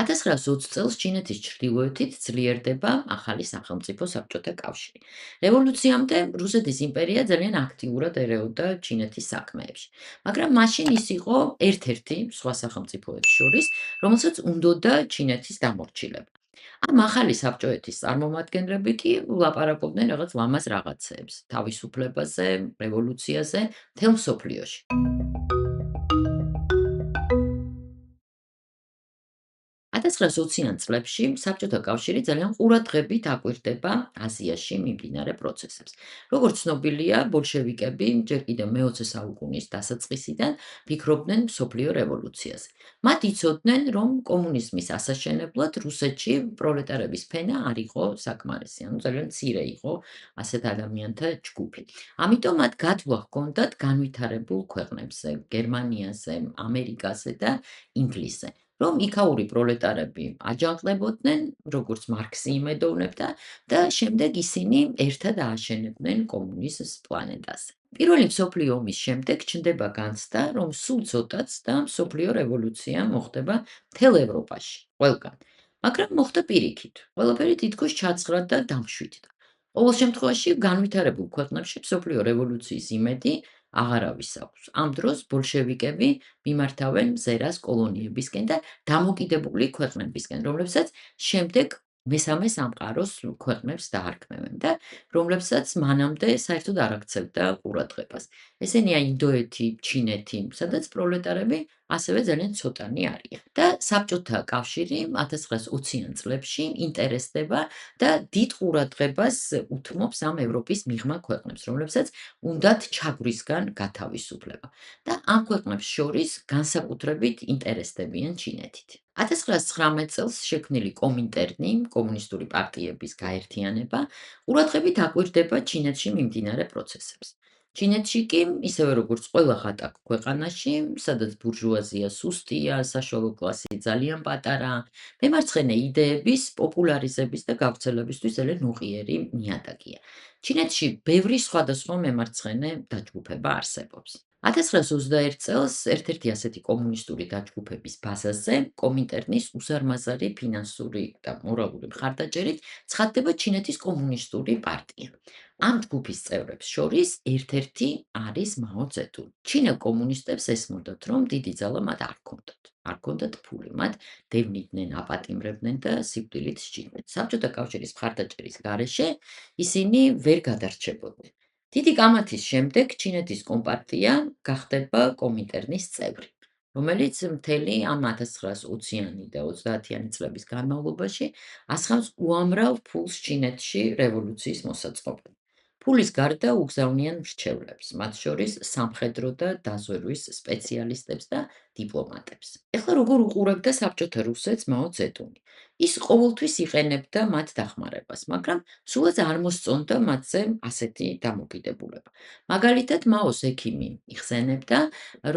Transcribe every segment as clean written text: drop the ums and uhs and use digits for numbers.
1920 წელს ჩინეთის ჩრდილოეთით ძლიერდება ახალი სახელმწიფო საბჭოთა კავშირი. რევოლუციამდე რუსეთის იმპერია ძალიან აქტიურად ერეოდა ჩინეთის საქმეებში, მაგრამ მაშინ ის იყო ერთ-ერთი სხვა სახელმწიფოებს შორის, რომელსაც უნდოდა ჩინეთის დამორჩილება. ამ ახალი საბჭოეთის წარმომადგენლები კი ლაპარაკობდნენ რაღაც ლამაზ რაღაცეებს, თავისუფლებაზე, რევოლუციაზე, მთელ მსოფლიოში. 1920-იან წლებში საბჭოთა კავშირი ძალიან ყურადღებით აკვირდება აზიაში მიმდინარე პროცესებს. როგორც ცნობილია, ბოლშევიკები ჯერ კიდევ მე-20 საუკუნის დასაწყისიდან ფიქრობდნენ მსოფლიო რევოლუციაზე. მათ იცოდნენ, რომ კომუნიზმის ასაშენებლად რუსეთში პროლეტარების ფენა არ იყო საკმარისი, ანუ ძალიან მცირე იყო ასეთ ადამიანთა ჯგუფი. ამიტომ მათ გათვლა ჰქონდათ განვითარებულ ქვეყნებზე, გერმანიაზე, ამერიკაზე და ინგლისზე. რომ იქაური პროლეტარები აჯანყდებოდნენ, როგორც მარქსი იმედოვნებდა და შემდეგ ისინი ერთად ააშენებდნენ კომუნიზმს პლანეტაზე. პირველი მსოფლიო ომის შემდეგ ჩნდება განცდა, რომ სულ ცოტაც და მსოფლიო რევოლუცია მოხდება მთელ ევროპაში, ყველგან. მაგრამ მოხდა პირიქით, ყველაფერი თითქოს ჩაცხრა და დამშვიდდა. ყოველ შემთხვევაში განვითარებულ ქვეყნებში მსოფლიო რევოლუციის იმედი აღარავის აქვს. ამ დროს ბოლშევიკები მიმართავენ მზერას კოლონიებისკენ და დამოკიდებული ქვეყნებისკენ, რომლებსაც შემდეგ მესამე სამყაროს ქვეყნებს დაარქმევენ და რომლებსაც მანამდე საერთოდ არ აქცევდა ყურადღებას. ესენია ინდოეთი, ჩინეთი, სადაც პროლეტარები ასევე ძალიან ცოტანი არიან. და საბჭოთა კავშირი 1920-იან წლებში ინტერესდება და დიდ ყურადღებას უთმობს ამ ევროპის მიღმა ქვეყნებს, რომლებსაც უნდათ ჩაგვრისგან გათავისუფლება. და ამ ქვეყნებს შორის განსაკუთრებით ინტერესდებიან ჩინეთით. 1919 წელს შექმნილი კომინტერნი, კომუნისტური პარტიების გაერთიანება, ყურადღებით აკვირდება ჩინეთში მიმდინარე პროცესებს. ჩინეთში კი, ისევე როგორც ყველა ღატაკ ქვეყანაში, სადაც ბურჟუაზია სუსტია, საშუალო კლასი ძალიან პატარაა, მემარცხენე იდეების პოპულარიზების და გავრცელებისთვის ძალიან უღიერი ნიადაგია. ჩინეთში ბევრი სხვადასხვა მემარცხენე დაჯგუფება არსებობს. 1921 წელს ერთ-ერთი ასეთი კომუნისტური დაჯგუფების ბაზაზე კომინტერნის უსარმაზარი ფინანსური და მორალური მხარდაჭერით ცხადდება ჩინეთის კომუნისტური პარტია. ამ ჯგუფის წევრებს შორის ერთ-ერთი არის მაო ძედუნი. ჩინელ კომუნისტებს ესმოდათ, რომ დიდი ძალა მათ არ ჰქონდათ. არ ჰქონდათ ფული, მათ დევნიდნენ, აპატიმრებდნენ და სიკვდილით სჯიდნენ. საბჭოთა კავშირის მხარდაჭერის გარეშე ისინი ვერ გადარჩებოდნენ. დიდი კამათის შემდეგ ჩინეთის კომპარტია გახდება კომინტერნის წევრი, რომელიც მთელი ამ 1920-იანი და 30-იანი წლების განმავლობაში ასხამს უამრავ ფულს ჩინეთში რევოლუციის მოსაწყობად. ფულის გარდა უგზავნიან მრჩევლებს, მათ შორის სამხედრო და დაზვერვის სპეციალისტებს და დიპლომატებს. ეხლა როგორ უყურებდა საბჭოთა რუსეთს მაო ძედუნი? ის ყოველთვის იყენებდა მათ დახმარებას, მაგრამ სულაც არ მოსწონდა მათზე ასეთი დამოკიდებულება. მაგალითად, მაოს ექიმი იხსენებდა,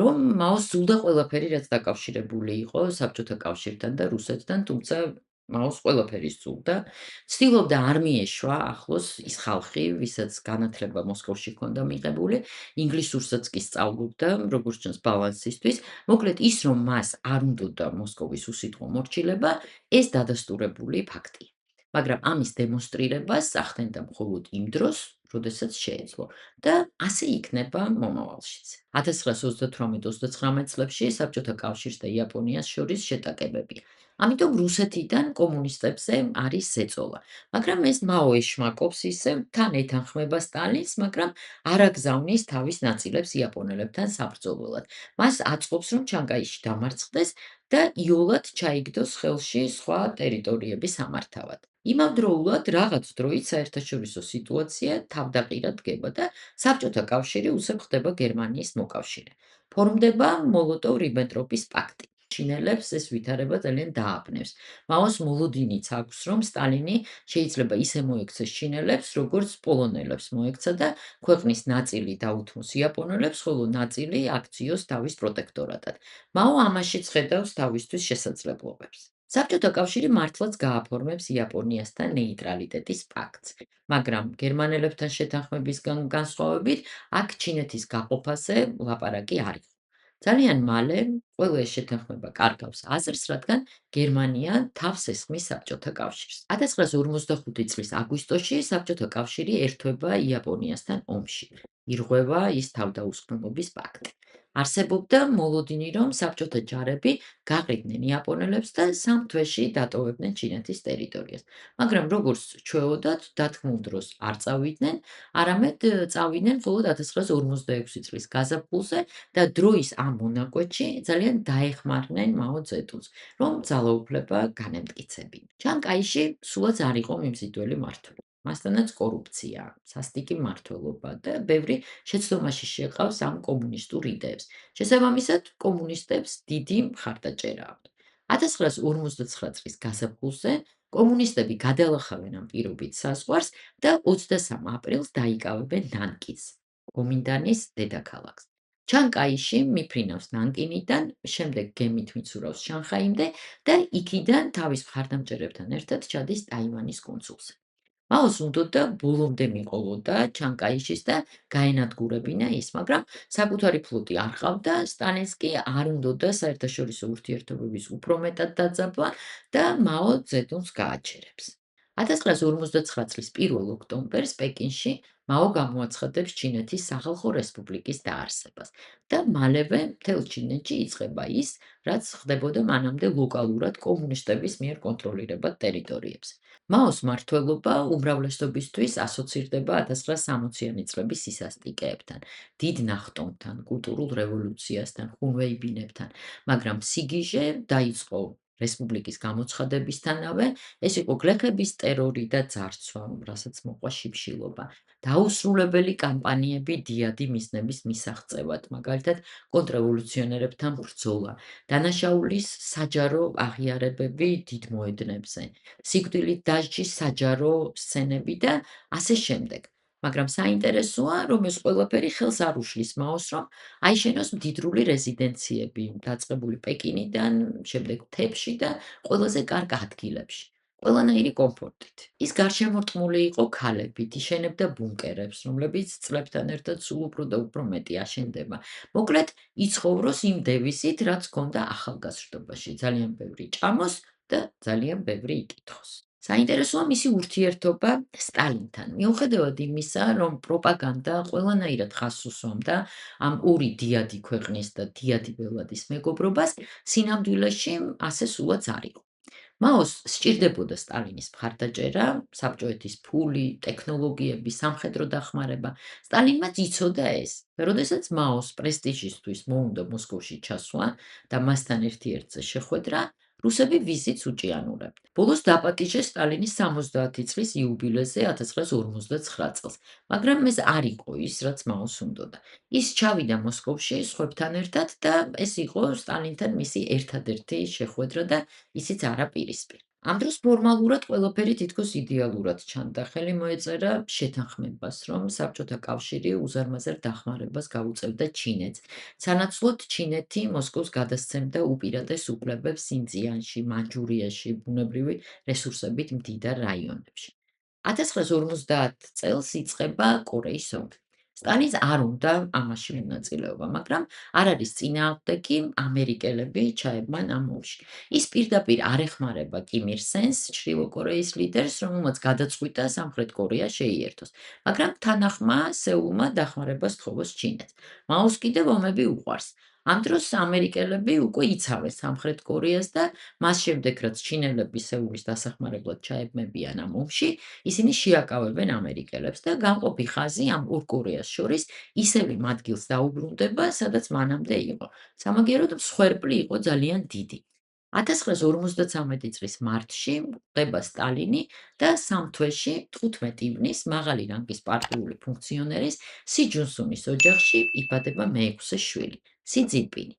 რომ მაოს სძულდა ყველაფერი, რაც დაკავშირებული იყო საბჭოთა კავშირთან და რუსეთთან, თუმცა მაოს ყველაფერი სძულდა. ცდილობდა არ მიეშვა ახლოს ის ხალხი, ვისაც განათლება მოსკოვში ჰქონდა მიღებული, ინგლისურსაც კი სწავლობდა, როგორც ჩანს ბალანსისთვის. მოკლედ ის, რომ მას არ უნდოდა მოსკოვის უსიტყვო მორჩილება, ეს დადასტურებული ფაქტია. მაგრამ ამის დემონსტრირებას ახდენდა მხოლოდ იმ დროს, როდესაც შეეძლო და ასე იქნება მომავალშიც. 1938-39 წლებში საბჭოთა კავშირს და იაპონიას შორის შეტაკებებია. ამიტომ რუსეთიდან კომუნისტებზე არის ზეწოლა. მაგრამ ეს მაო ეშმაკობს ისე, თან ეთანხმება სტალინს, მაგრამ არ აგზავნის თავის ნაწილებს იაპონელებთან საბრძოლველად. მას აწყობს, რომ ჩანგაიში დამარცხდეს და იოლად ჩაიგდოს ხელში სხვა ტერიტორიების სამართავად. იმავდროულად რაღაც დროით საერთაშორისო სიტუაცია თავდაყირად დგება და საბჭოთა კავშირი უცებ ხდება გერმანიის მოკავშირე. ფორმდება მოლოტოვ-რიბენტროპის პაქტი. ჩინელებს ეს ვითარება ძალიან დააბნევს. მაოს მოლოდინიც აქვს, რომ სტალინი შეიძლება ისე მოექცეს ჩინელებს, როგორც პოლონელებს მოექცა და ქვეყნის ნაწილი დაუთმოს იაპონელებს, ხოლო ნაწილი აქციოს თავის პროტექტორატად. მაო ამაშიც ხედავს თავისთვის შესაძლებლობებს. საბჭოთა კავშირი მართლაც გააფორმებს იაპონიასთან ნეიტრალიტეტის პაქტს, მაგრამ გერმანელებთან შეთანხმებისგან განსხვავებით, აქ ჩინეთის გაყოფაზე ლაპარაკი არ იყო. ძალიან მალე ყველა ეს შეთანხმება კარგავს აზრს, რადგან გერმანია თავს ესხმის საბჭოთა კავშირს. 1945 წლის აგვისტოში საბჭოთა კავშირი ერთვება იაპონიასთან ომში. ირღვევა ის თავდაუსხმელობის პაქტი. არსებობდა მოლოდინი, რომ საბჭოთა ჯარები გაყიდნენ იაპონელებს და 3 თვეში დატოვებდნენ ჩინეთის ტერიტორიას. მაგრამ როგორც ჩვეოდათ, დათმულ დროს არ წავიდნენ, არამედ წავიდნენ მხოლოდ 1946 წლის გაზაფხულზე და დროის ამ მონაკვეთში ძალიან დაეხმარნენ მაო ძედუნს, რომ ძალაუფლება განემტკიცებინა. ჩან კაიში სულაც არ იყო მიმზიდველი მმართველი. მასთანაც კორუფცია, სასტიკი მმართველობა და ბევრი შეცდომაში შეყავს ამ კომუნისტურ იდეებს. შესაბამისად, კომუნისტებს დიდი მხარდაჭერა აქვთ. 1959 წლის გაზაფხულზე კომუნისტები გადალახავენ ამ პირობით საზღვარს და 23 აპრილს დაიკავებენ ნანკინს, გომინდანის დედაქალაქს. ჩანკაიში მიფრინავს ნანკინიდან, შემდეგ გემით მიცურავს შანხაიმდე და იქიდან თავის მხარდამჭერებთან ერთად ჩადის ტაივანის კუნძულზე. მაოს უნდოდა ბოლომდე მიყოლოდა ჩანკაიშის და გაენადგურებინა ის, მაგრამ საკუთარი ფლოტი არ ჰყავდა, სტალინს კი არ უნდოდა საერთაშორისო ურთიერთობების უფრო მეტად დაძაბვა და მაო ძედუნს გააჩერებს. 1959 წლის 1 ოქტომბერს პეკინში მაო გამოაცხადებს ჩინეთის სახალხო რესპუბლიკის დაარსებას და მალევე მთელ ჩინეთში იწყება ის, რაც ხდებოდა მანამდე ლოკალურად კომუნისტების მიერ კონტროლირებად ტერიტორიებზე. მაოს მმართველობა უმრავლესობისთვის ასოცირდება 1960-იანი წლების სისასტიკეებთან, დიდ ნახტომთან, კულტურულ რევოლუციასთან, ხუნვეიბინებთან, მაგრამ სიგიჟე დაიწყო რესპუბლიკის გამოცხადებისთანავე, ეს იყო გლეხების ტერორი და ძარცვა, რასაც მოყვა შიფშილობა, დაუსრულებელი კამპანიები დიადი მიზნების მისაღწევად, მაგალითად კონტრრევოლუციონერებთან ბრძოლა, დანაშაულის საჯარო აღიარებები დიდ მოედნებზე, სიკვდილით დასჯის საჯარო სცენები და ასე შემდეგ. მაგრამ საინტერესოა, რომ ეს ყველაფერი ხელს არ უშლის მაოს, რომ აიშენოს მდიდრული რეზიდენციები, დაწყებული პეკინიდან, შემდეგ მთებში და ყველაზე კარგ ადგილებში. ყველანაირი კომფორტით. ის გარშემორტყმული იყო ქალებით, იშენებდა ბუნკერებს, რომლებიც წლებთან ერთად სულ უფრო და უფრო მეტი აშენდება. მოკლედ, იცხოვროს იმ დევიზით, რაც ჰქონდა ახალგაზრდობაში, ძალიან ბევრი ჭამოს და ძალიან ბევრი იკითხოს. საინტერესოა მისი ურთიერთობა სტალინთან. მიუხედავად იმისა, რომ პროპაგანდა ყველანაირად ხაზს უსვამდა ამ ორი დიადი ქვეყნის და დიადი ბელადის მეგობრობას, სინამდვილეში ასე სულაც არ იყო. მაოს სჭირდებოდა სტალინის მხარდაჭერა, საბჭოეთის ფული, ტექნოლოგიები, სამხედრო დახმარება. სტალინმაც იცოდა ეს. და როდესაც მაოს პრესტიჟისთვის მოუნდა მოსკოვში ჩასვლა და მასთან ერთიერთზე შეხვედრა, რუსები ვიზიტს უჭიანურებდნენ. ბოლოს დაპატიჟეს სტალინის 70 წლის იუბილეზე 1959 წელს, მაგრამ ეს არ იყო ის, რაც მაოს უნდოდა. ის ჩავიდა მოსკოვში სხვებთან ერთად და ეს იყო სტალინთან მისი ერთადერთი შეხვედრა და ისიც არა პირისპირ. ამ დროს ფორმალურად ყველაფერი თითქოს იდეალურად ჩანდა. ხელი მოეწერა შეთანხმებას, რომ საბჭოთა კავშირი უზარმაზარ დახმარებას გაუწევდა ჩინეთს. სანაცვლოდ ჩინეთი მოსკოვს გადასცემდა უპირატეს უფლებებს სინძიანში, მანჯურიაში, ბუნებრივი რესურსებით მდიდარ რაიონებში. 1950 წელს იწყება კორეის ომი. სტალინს არ უნდა ამაში მონაწილეობა, მაგრამ არ არის წინააღმდეგი ამერიკელები ჩაებმან ამ ომში. ის პირდაპირ არ ეხმარება კიმ ირ სენს, ჩრდილო კორეის ლიდერს, რომელმაც გადაწყვიტა სამხრეთ კორეა შეიერთოს, მაგრამ თანახმა სეულმა დახმარება სთხოვოს ჩინეთს. მაოს კიდევ ომები უყვარს. ამ დროს ამერიკელები უკვე იცავენ სამხრეთ კორეას და მას შემდეგ, რაც ჩინელები სეულის დასახმარებლად ჩაებმებიან ამ ომში, ისინი შეაკავებენ ამერიკელებს და გამყოფი ხაზი ამ ორ კორეას შორის ისევ იმ ადგილს დაუბრუნდება, სადაც მანამდე იყო. სამაგიეროდ მსხვერპლი იყო ძალიან დიდი. 1953 წლის მარტში ხდება სტალინი და სამ თვეში 15 ივნის მაღალი რანგის პარტიული ფუნქციონერის სი ჯუნსუნის ოჯახში იბადება მეექვსე შვილი, სი ძინპინი.